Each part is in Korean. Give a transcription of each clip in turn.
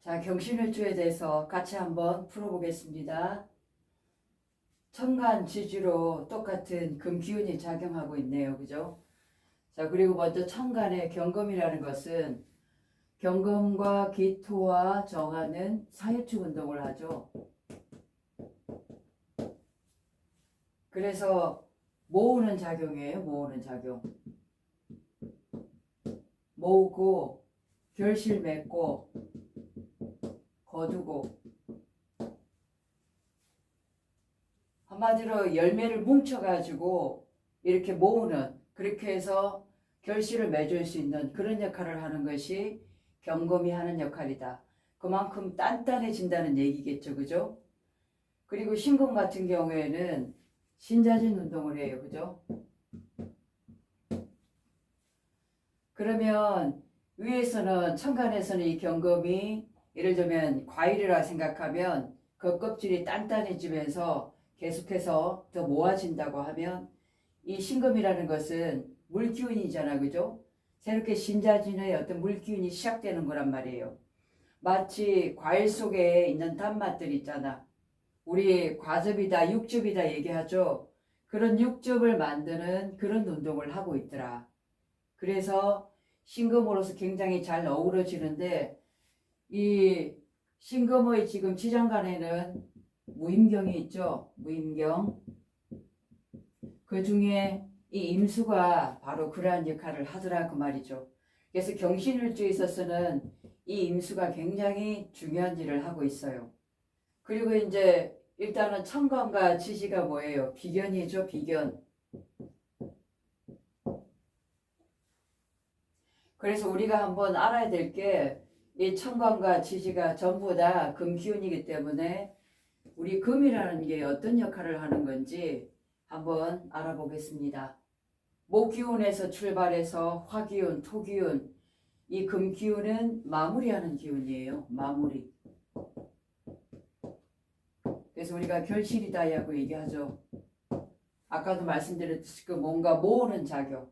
자, 경신일주에 대해서 같이 한번 풀어보겠습니다. 천간 지지로 똑같은 금기운이 작용하고 있네요. 그죠? 자, 그리고 먼저 천간의 경금이라는 것은 경금과 기토와 정하는 사유축 운동을 하죠. 그래서 모으는 작용이에요. 모으는 작용. 모으고 결실 맺고 거두고, 한마디로 열매를 뭉쳐가지고 이렇게 모으는, 그렇게 해서 결실을 맺을 수 있는 그런 역할을 하는 것이 경금이 하는 역할이다. 그만큼 단단해진다는 얘기겠죠. 그죠? 그리고 신금 같은 경우에는 신자진 운동을 해요. 그죠? 그러면 위에서는, 천간에서는 이 경금이 예를 들면 과일이라 생각하면 그 껍질이 단단해지면서 계속해서 더 모아진다고 하면, 이 신금이라는 것은 물기운이잖아. 그죠? 새롭게 신자진의 어떤 물기운이 시작되는 거란 말이에요. 마치 과일 속에 있는 단맛들 있잖아. 우리 과즙이다 육즙이다 얘기하죠. 그런 육즙을 만드는 그런 운동을 하고 있더라. 그래서 신금으로서 굉장히 잘 어우러지는데, 이 신금의 지금 지장간에는 무임경이 있죠. 무임경. 그 중에 이 임수가 바로 그러한 역할을 하더라 그 말이죠. 그래서 경신일주에 있어서는 이 임수가 굉장히 중요한 일을 하고 있어요. 그리고 이제 일단은 천간과 지지가 뭐예요? 비견이죠. 비견. 그래서 우리가 한번 알아야 될 게, 이 천간과 지지가 전부 다 금기운이기 때문에 우리 금이라는 게 어떤 역할을 하는 건지 한번 알아보겠습니다. 목기운에서 출발해서 화기운, 토기운, 이 금기운은 마무리하는 기운이에요. 마무리. 그래서 우리가 결실이다라고 얘기하죠. 아까도 말씀드렸듯이 그 뭔가 모으는 작용.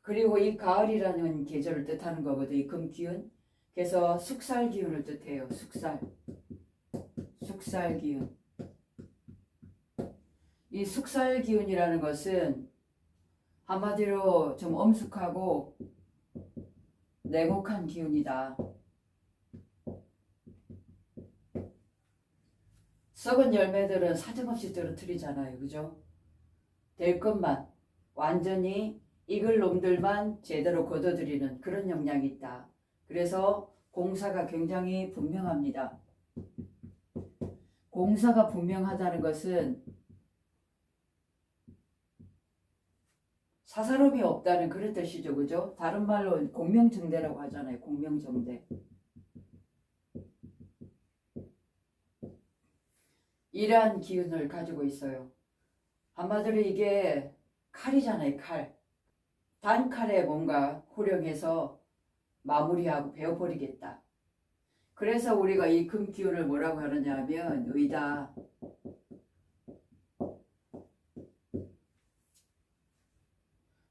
그리고 이 가을이라는 계절을 뜻하는 거거든요. 이 금기운. 그래서 숙살 기운을 뜻해요. 숙살. 숙살 기운. 이 숙살 기운이라는 것은 한마디로 좀 엄숙하고 냉혹한 기운이다. 썩은 열매들은 사정없이 떨어뜨리잖아요. 그죠? 될 것만, 완전히 익을 놈들만 제대로 걷어들이는 그런 역량이 있다. 그래서 공사가 굉장히 분명합니다. 공사가 분명하다는 것은 사사로움이 없다는 그런 뜻이죠. 그죠? 다른 말로 공명정대라고 하잖아요. 공명정대. 이러한 기운을 가지고 있어요. 한마디로 이게 칼이잖아요. 칼. 단칼에 뭔가 호령해서 마무리하고 베어버리겠다. 그래서 우리가 이 금기운을 뭐라고 하느냐 하면 의다.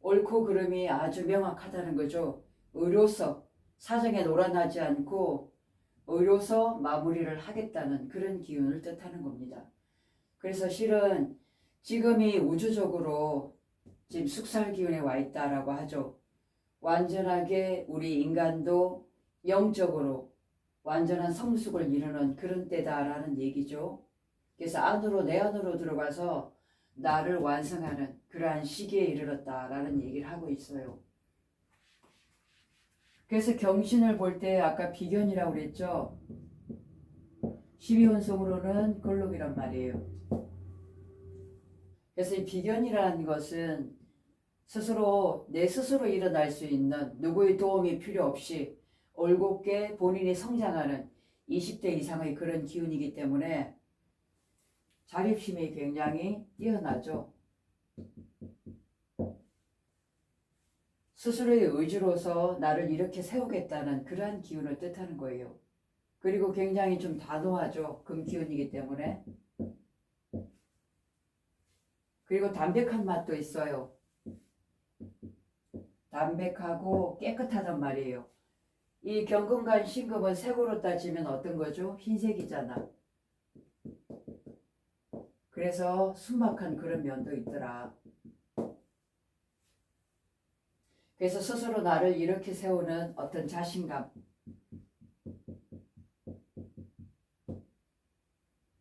옳고 그름이 아주 명확하다는 거죠. 의로서 사정에 놀아나지 않고 의로서 마무리를 하겠다는 그런 기운을 뜻하는 겁니다. 그래서 실은 지금이 우주적으로 지금 숙살 기운에 와 있다라고 하죠. 완전하게 우리 인간도 영적으로 완전한 성숙을 이루는 그런 때다라는 얘기죠. 그래서 안으로, 내 안으로 들어가서 나를 완성하는 그러한 시기에 이르렀다라는 얘기를 하고 있어요. 그래서 경신을 볼 때 아까 비견이라고 그랬죠. 12운성으로는 걸록이란 말이에요. 그래서 이 비견이라는 것은 스스로, 내 스스로 일어날 수 있는, 누구의 도움이 필요 없이 올곧게 본인이 성장하는 20대 이상의 그런 기운이기 때문에 자립심이 굉장히 뛰어나죠. 스스로의 의지로서 나를 이렇게 세우겠다는 그러한 기운을 뜻하는 거예요. 그리고 굉장히 좀 단호하죠. 금기운이기 때문에. 그리고 담백한 맛도 있어요. 담백하고 깨끗하단 말이에요. 이 경금간 신금은 색으로 따지면 어떤 거죠? 흰색이잖아. 그래서 순박한 그런 면도 있더라. 그래서 스스로 나를 이렇게 세우는 어떤 자신감,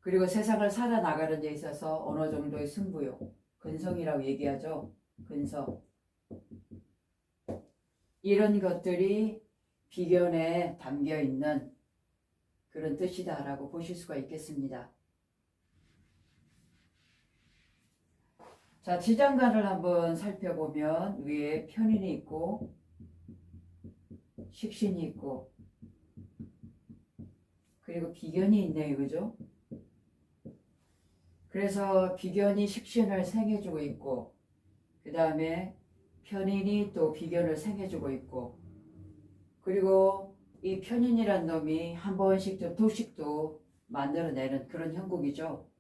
그리고 세상을 살아나가는 데 있어서 어느 정도의 승부욕, 근성이라고 얘기하죠. 근성. 이런 것들이 비견에 담겨 있는 그런 뜻이다라고 보실 수가 있겠습니다. 자, 지장간을 한번 살펴보면 위에 편인이 있고 식신이 있고 그리고 비견이 있네요. 그죠? 그래서 비견이 식신을 생해주고 있고 그 다음에 편인이 또 비견을 생해주고 있고 그리고 이 편인이란 놈이 한 번씩 좀 도식도 만들어내는 그런 형국이죠.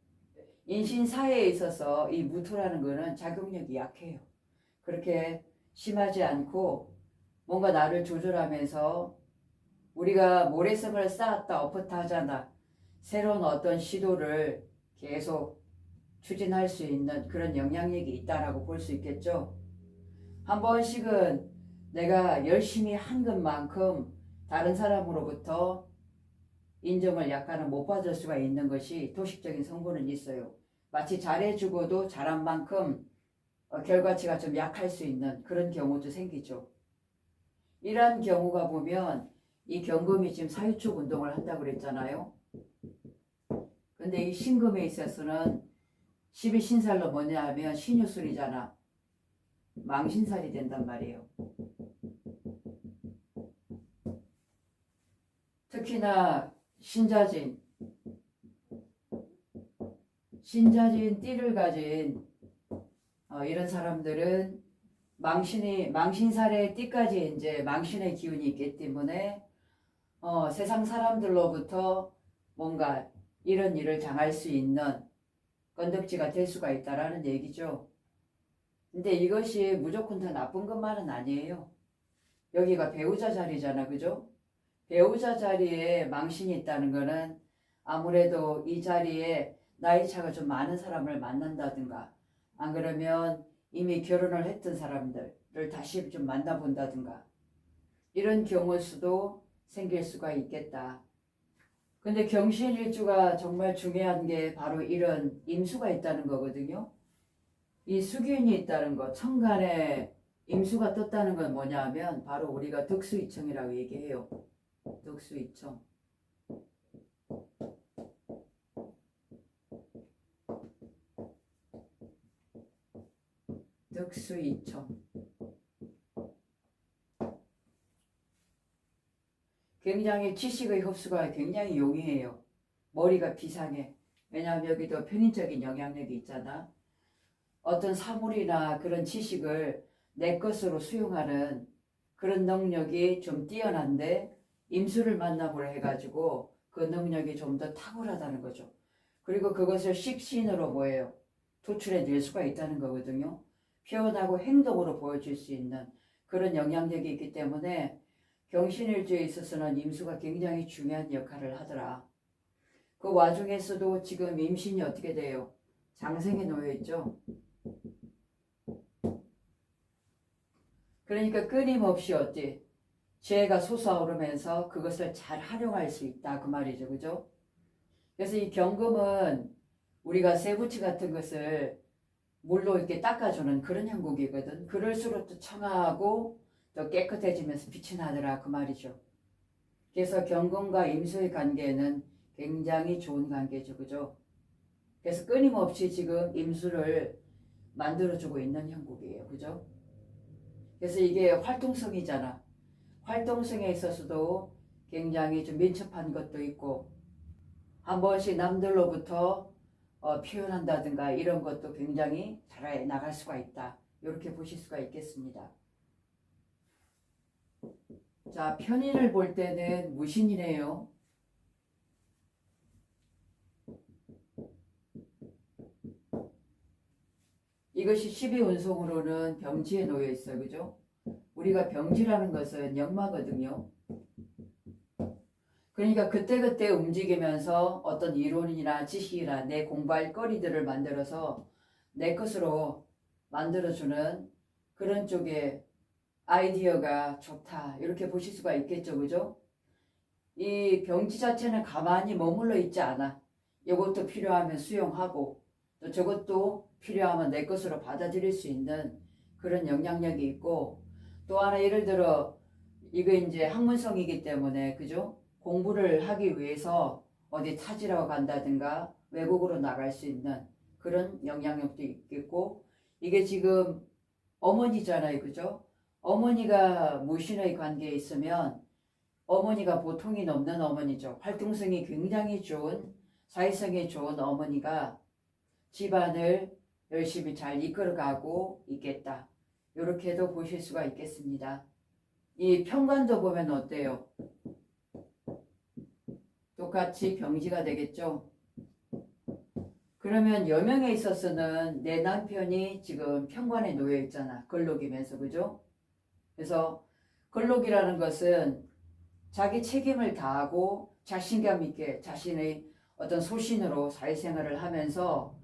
인신사회에 있어서 이 무토라는 거는 작용력이 약해요. 그렇게 심하지 않고 뭔가 나를 조절하면서 우리가 모래성을 쌓았다 엎었다 하잖아. 새로운 어떤 시도를 계속 추진할 수 있는 그런 영향력이 있다라고 볼 수 있겠죠. 한 번씩은 내가 열심히 한 것만큼 다른 사람으로부터 인정을 약간은 못 받을 수가 있는 것이 도식적인 성분은 있어요. 마치 잘해주고도 잘한 만큼 결과치가 좀 약할 수 있는 그런 경우도 생기죠. 이러한 경우가 보면 이 경금이 지금 사유축 운동을 한다고 그랬잖아요. 근데 이 신금에 있어서는 12신살로 뭐냐 하면 신유술이잖아. 망신살이 된단 말이에요. 특히나 신자진 띠를 가진 이런 사람들은 망신살의 띠까지 이제 망신의 기운이 있기 때문에 세상 사람들로부터 뭔가 이런 일을 당할 수 있는 건덕지가 될 수가 있다라는 얘기죠. 근데 이것이 무조건 다 나쁜 것만은 아니에요. 여기가 배우자 자리잖아, 그죠? 배우자 자리에 망신이 있다는 거는 아무래도 이 자리에 나이 차가 좀 많은 사람을 만난다든가 안 그러면 이미 결혼을 했던 사람들을 다시 좀 만나본다든가 이런 경우일 수도 생길 수가 있겠다. 근데 경신일주가 정말 중요한 게 바로 이런 임수가 있다는 거거든요. 이 수균이 있다는 거, 천간에 임수가 떴다는 건 뭐냐 하면 바로 우리가 덕수이청이라고 얘기해요. 덕수이청. 덕수이청. 굉장히 지식의 흡수가 굉장히 용이해요. 머리가 비상해. 왜냐하면 여기도 편인적인 영향력이 있잖아. 어떤 사물이나 그런 지식을 내 것으로 수용하는 그런 능력이 좀 뛰어난데 임수를 만남으로 해가지고 그 능력이 좀 더 탁월하다는 거죠. 그리고 그것을 식신으로 뭐예요? 도출해 낼 수가 있다는 거거든요. 표현하고 행동으로 보여줄 수 있는 그런 영향력이 있기 때문에 경신일주에 있어서는 임수가 굉장히 중요한 역할을 하더라. 그 와중에서도 지금 임신이 어떻게 돼요? 장생에 놓여있죠. 그러니까 끊임없이 어찌 죄가 솟아오르면서 그것을 잘 활용할 수 있다 그 말이죠. 그죠? 그래서 이 경금은 우리가 쇠붙이 같은 것을 물로 이렇게 닦아주는 그런 형국이거든. 그럴수록 또 청아하고 또 깨끗해지면서 빛이 나더라 그 말이죠. 그래서 경금과 임수의 관계는 굉장히 좋은 관계죠. 그죠? 그래서 끊임없이 지금 임수를 만들어주고 있는 형국이에요. 그죠? 그래서 이게 활동성이잖아. 활동성에 있어서도 굉장히 좀 민첩한 것도 있고 한 번씩 남들로부터 표현한다든가 이런 것도 굉장히 잘 나갈 수가 있다. 이렇게 보실 수가 있겠습니다. 자, 편인을 볼 때는 무신이네요. 이것이 12운송으로는 병지에 놓여 있어요. 그죠? 우리가 병지라는 것은 역마거든요. 그러니까 그때그때 움직이면서 어떤 이론이나 지식이나 내 공부할 거리들을 만들어서 내 것으로 만들어주는 그런 쪽의 아이디어가 좋다. 이렇게 보실 수가 있겠죠. 그죠? 이 병지 자체는 가만히 머물러 있지 않아. 이것도 필요하면 수용하고 또 저것도 필요하면 내 것으로 받아들일 수 있는 그런 영향력이 있고, 또 하나 예를 들어 이거 이제 학문성이기 때문에 그죠? 공부를 하기 위해서 어디 찾으러 간다든가 외국으로 나갈 수 있는 그런 영향력도 있겠고, 이게 지금 어머니잖아요. 그죠? 어머니가 무신의 관계에 있으면 어머니가 보통이 넘는 어머니죠. 활동성이 굉장히 좋은, 사회성이 좋은 어머니가 집안을 열심히 잘 이끌어가고 있겠다. 이렇게도 보실 수가 있겠습니다. 이 편관도 보면 어때요? 똑같이 병지가 되겠죠. 그러면 여명에 있어서는 내 남편이 지금 편관에 놓여 있잖아. 걸록이면서. 그죠? 그래서 걸록이라는 것은 자기 책임을 다하고 자신감 있게 자신의 어떤 소신으로 사회생활을 하면서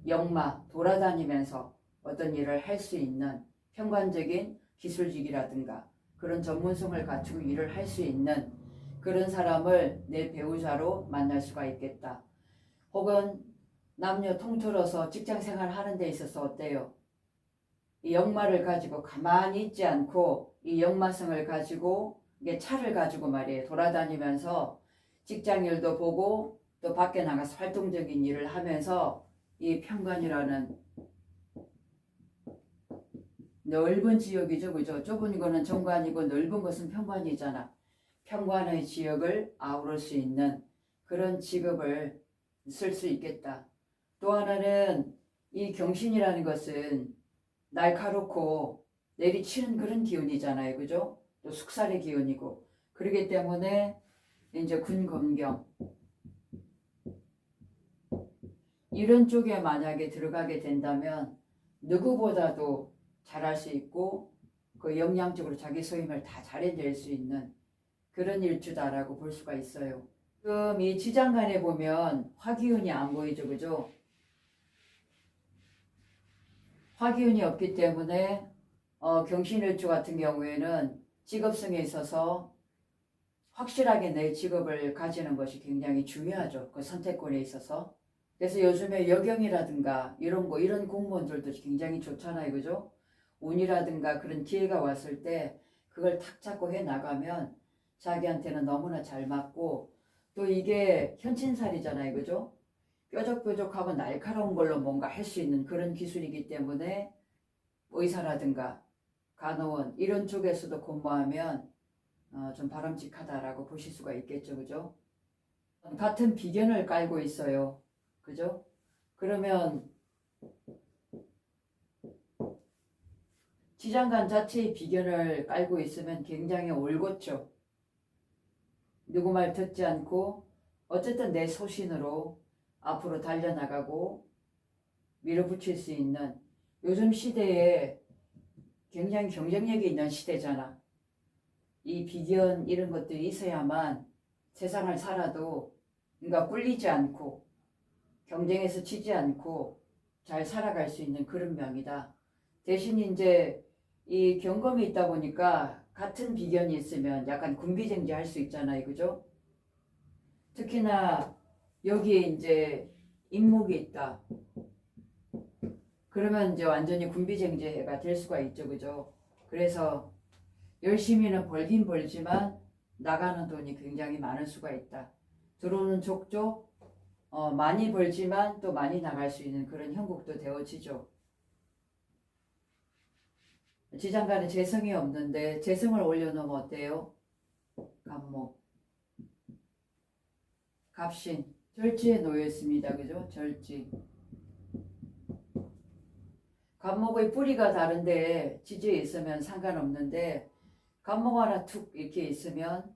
역마 돌아다니면서 어떤 일을 할 수 있는 평관적인 기술직이라든가 그런 전문성을 갖추고 일을 할 수 있는 그런 사람을 내 배우자로 만날 수가 있겠다. 혹은 남녀 통틀어서 직장생활 하는 데 있어서 어때요? 이 역마를 가지고 가만히 있지 않고 이 역마성을 가지고 이게 차를 가지고 말이에요. 돌아다니면서 직장 일도 보고 또 밖에 나가서 활동적인 일을 하면서 이 편관이라는 넓은 지역이죠. 그죠? 좁은 거는 정관이고 넓은 것은 편관이잖아. 편관의 지역을 아우를 수 있는 그런 직업을 쓸 수 있겠다. 또 하나는 이 경신이라는 것은 날카롭고 내리치는 그런 기운이잖아요. 그죠? 또 숙살의 기운이고. 그렇기 때문에 이제 군검경 이런 쪽에 만약에 들어가게 된다면 누구보다도 잘할 수 있고 그 역량적으로 자기 소임을 다 잘해낼 수 있는 그런 일주다라고 볼 수가 있어요. 지금 이 지장간에 보면 화기운이 안 보이죠. 그죠? 화기운이 없기 때문에 경신일주 같은 경우에는 직업성에 있어서 확실하게 내 직업을 가지는 것이 굉장히 중요하죠. 그 선택권에 있어서. 그래서 요즘에 여경이라든가 이런 거, 이런 공무원들도 굉장히 좋잖아요. 그죠? 운이라든가 그런 기회가 왔을 때 그걸 탁 잡고 해 나가면 자기한테는 너무나 잘 맞고, 또 이게 현친살이잖아요. 그죠? 뾰족뾰족하고 날카로운 걸로 뭔가 할 수 있는 그런 기술이기 때문에 의사라든가 간호원 이런 쪽에서도 근무하면 좀 바람직하다라고 보실 수가 있겠죠. 그죠? 같은 비견을 깔고 있어요. 그죠? 그러면 지장간 자체의 비견을 깔고 있으면 굉장히 올곧죠. 누구 말 듣지 않고 어쨌든 내 소신으로 앞으로 달려나가고 밀어붙일 수 있는, 요즘 시대에 굉장히 경쟁력이 있는 시대잖아. 이 비견 이런 것들이 있어야만 세상을 살아도 뭔가 꿀리지 않고 경쟁에서 지지 않고 잘 살아갈 수 있는 그런 명이다. 대신 이제 이 경검이 있다 보니까 같은 비견이 있으면 약간 군비쟁지 할 수 있잖아요. 그죠? 특히나 여기에 이제 인목이 있다. 그러면 이제 완전히 군비쟁지가 될 수가 있죠. 그죠? 그래서 열심히는 벌긴 벌지만 나가는 돈이 굉장히 많을 수가 있다. 들어오는 족족 많이 벌지만 또 많이 나갈 수 있는 그런 형국도 되어지죠. 지장간에 재성이 없는데 재성을 올려놓으면 어때요? 갑목, 갑신, 절지에 놓여 있습니다. 그죠? 절지. 갑목의 뿌리가 다른데 지지에 있으면 상관없는데 갑목 하나 툭 이렇게 있으면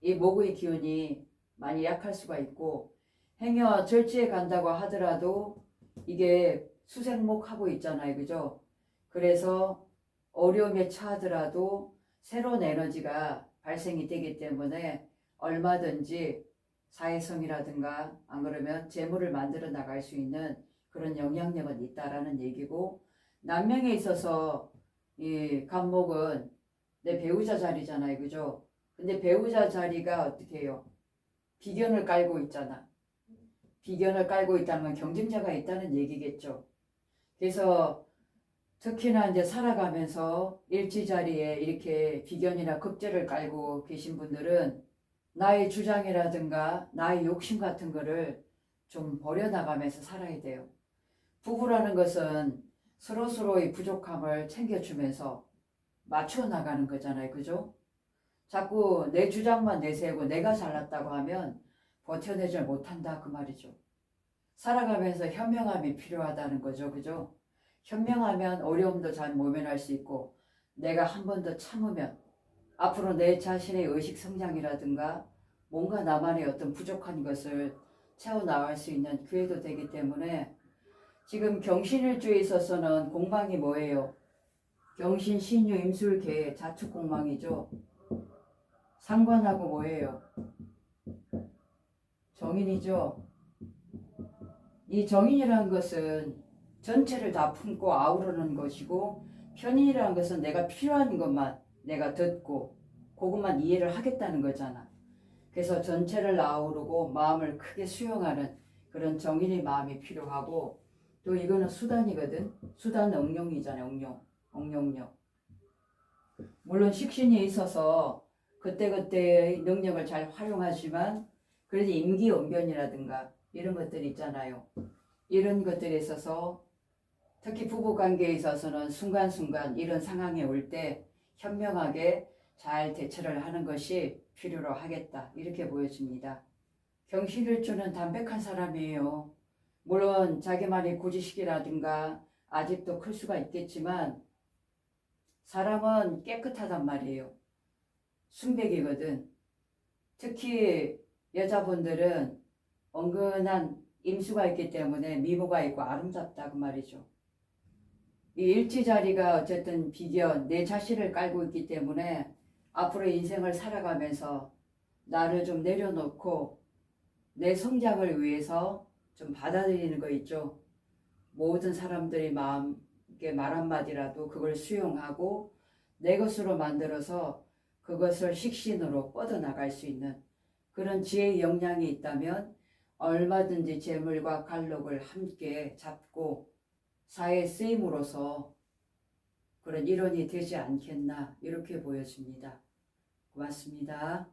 이 목의 기운이 많이 약할 수가 있고, 행여 절지에 간다고 하더라도 이게 수생목하고 있잖아요. 그죠? 그래서 어려움에 처하더라도 새로운 에너지가 발생이 되기 때문에 얼마든지 사회성이라든가 안 그러면 재물을 만들어 나갈 수 있는 그런 영향력은 있다라는 얘기고, 남명에 있어서 이 간목은 내 배우자 자리잖아요, 그죠? 근데 배우자 자리가 어떻게 해요? 비견을 깔고 있잖아. 비견을 깔고 있다는 건 경쟁자가 있다는 얘기겠죠. 그래서 특히나 이제 살아가면서 일지 자리에 이렇게 비견이나 급제를 깔고 계신 분들은 나의 주장이라든가 나의 욕심 같은 거를 좀 버려나가면서 살아야 돼요. 부부라는 것은 서로서로의 부족함을 챙겨주면서 맞춰 나가는 거잖아요, 그죠? 자꾸 내 주장만 내세우고 내가 잘났다고 하면 버텨내질 못한다 그 말이죠. 살아가면서 현명함이 필요하다는 거죠, 그죠? 현명하면 어려움도 잘 모면할 수 있고, 내가 한 번 더 참으면 앞으로 내 자신의 의식 성장이라든가 뭔가 나만의 어떤 부족한 것을 채워나갈 수 있는 기회도 되기 때문에, 지금 경신일주에 있어서는 공방이 뭐예요? 경신, 신유, 임술계, 자축공방이죠. 상관하고 뭐예요? 정인이죠. 이 정인이라는 것은 전체를 다 품고 아우르는 것이고, 편인이라는 것은 내가 필요한 것만 내가 듣고 그것만 이해를 하겠다는 거잖아. 그래서 전체를 아우르고 마음을 크게 수용하는 그런 정인의 마음이 필요하고, 또 이거는 수단이거든. 수단 응용이잖아요. 응용력. 물론 식신이 있어서 그때그때의 능력을 잘 활용하지만, 그래도 임기응변이라든가 이런 것들이 있잖아요. 이런 것들에 있어서 특히 부부관계에 있어서는 순간순간 이런 상황이 올 때 현명하게 잘 대처를 하는 것이 필요로 하겠다, 이렇게 보여집니다. 경신일주는 담백한 사람이에요. 물론 자기만의 고지식이라든가 아직도 클 수가 있겠지만 사람은 깨끗하단 말이에요. 순백이거든. 특히 여자분들은 은근한 임수가 있기 때문에 미모가 있고 아름답다 그 말이죠. 이 일지 자리가 어쨌든 비견, 내 자신을 깔고 있기 때문에 앞으로 인생을 살아가면서 나를 좀 내려놓고 내 성장을 위해서 좀 받아들이는 거 있죠. 모든 사람들이 마음께 말 한마디라도 그걸 수용하고 내 것으로 만들어서 그것을 식신으로 뻗어나갈 수 있는 그런 지혜의 역량이 있다면 얼마든지 재물과 간록을 함께 잡고 사회에 쓰임으로써 그런 일원이 되지 않겠나, 이렇게 보여집니다. 고맙습니다.